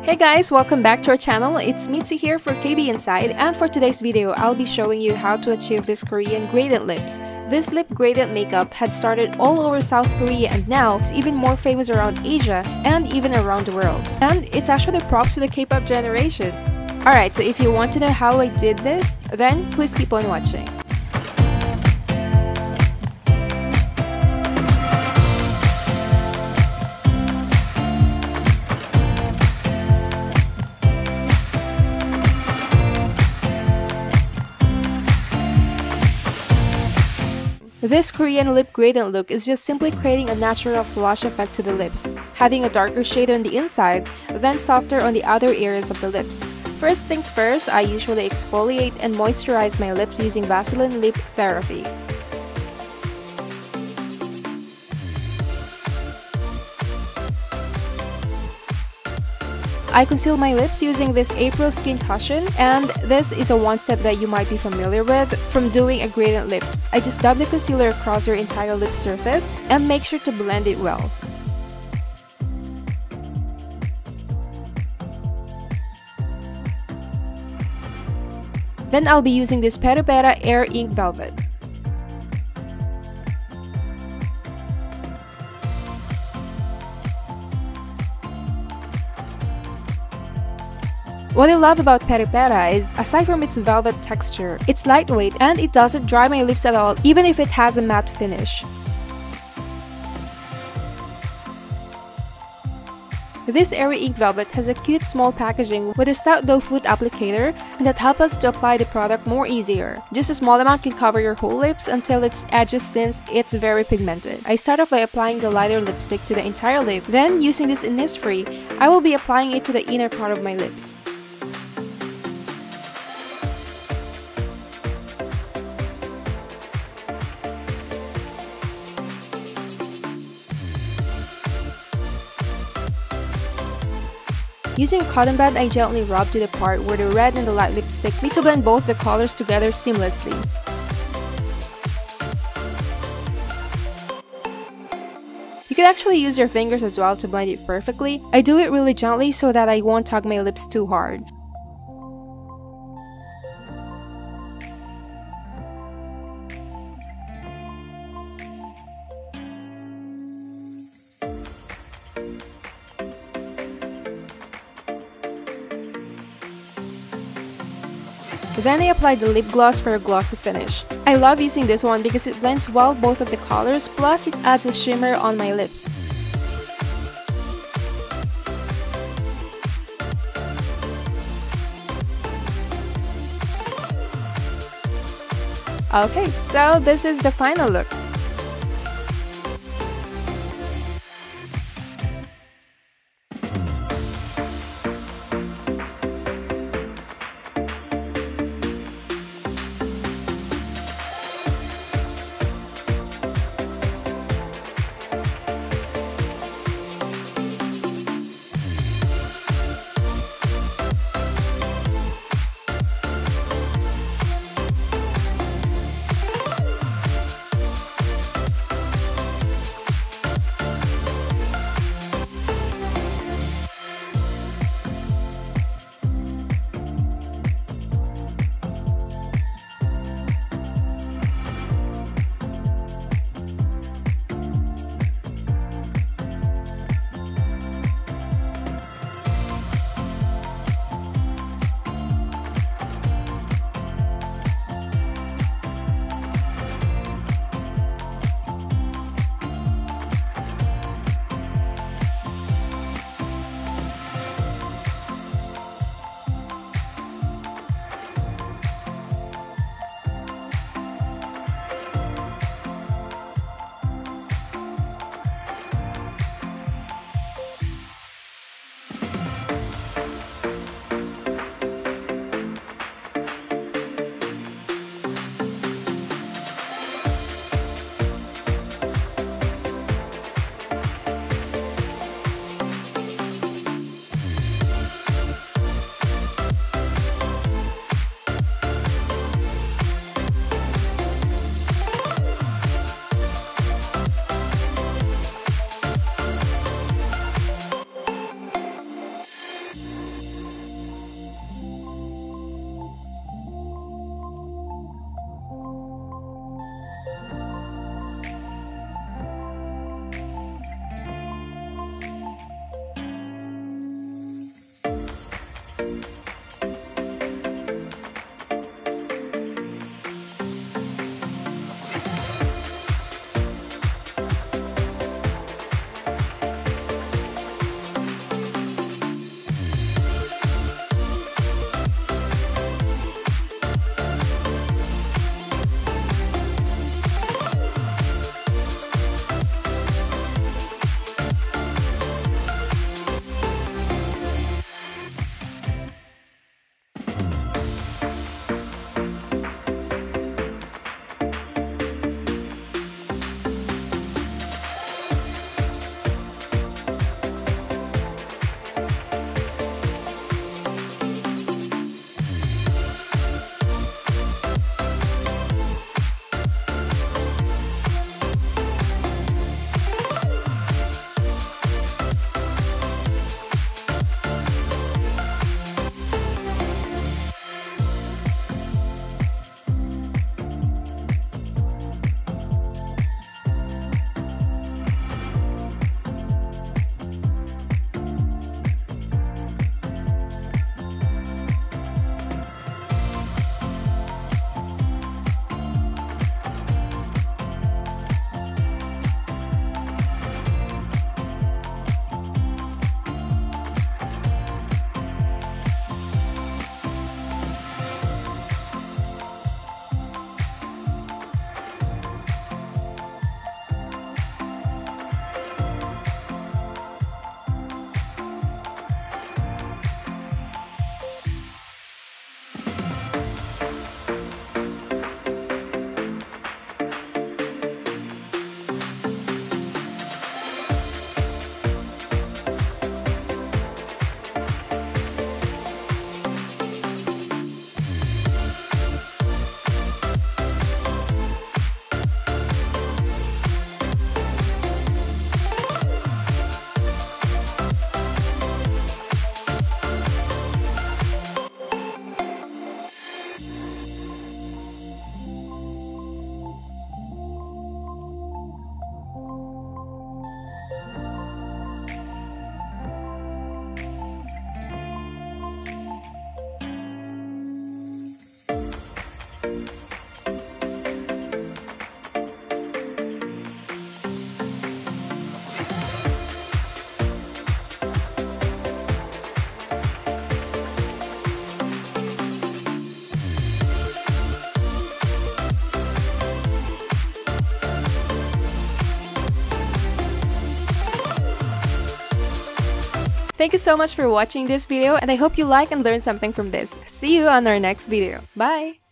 Hey guys, welcome back to our channel. It's Mitzi here for KB Inside, and for today's video, I'll be showing you how to achieve this Korean gradient lips. This lip gradient makeup had started all over South Korea and now it's even more famous around Asia and even around the world. And it's actually props to the K-pop generation. Alright, so if you want to know how I did this, then please keep on watching. This Korean lip gradient look is just simply creating a natural flush effect to the lips, having a darker shade on the inside, then softer on the outer areas of the lips. First things first, I usually exfoliate and moisturize my lips using Vaseline Lip Therapy. I conceal my lips using this April Skin Cushion, and this is a one step that you might be familiar with from doing a gradient lip. I just dab the concealer across your entire lip surface and make sure to blend it well. Then I'll be using this Peripera Air Ink Velvet. What I love about Peripera is, aside from its velvet texture, it's lightweight and it doesn't dry my lips at all even if it has a matte finish. This Airy Ink Velvet has a cute small packaging with a stout doe foot applicator that helps us to apply the product more easier. Just a small amount can cover your whole lips until its edges since it's very pigmented. I start off by applying the lighter lipstick to the entire lip, then using this Innisfree, I will be applying it to the inner part of my lips. Using a cotton band, I gently rub to the part where the red and the light lipstick meet to blend both the colors together seamlessly. You can actually use your fingers as well to blend it perfectly. I do it really gently so that I won't tug my lips too hard. Then I applied the lip gloss for a glossy finish. I love using this one because it blends well both of the colors, plus it adds a shimmer on my lips. Okay, so this is the final look. Thank you so much for watching this video, and I hope you like and learn something from this. See you on our next video. Bye!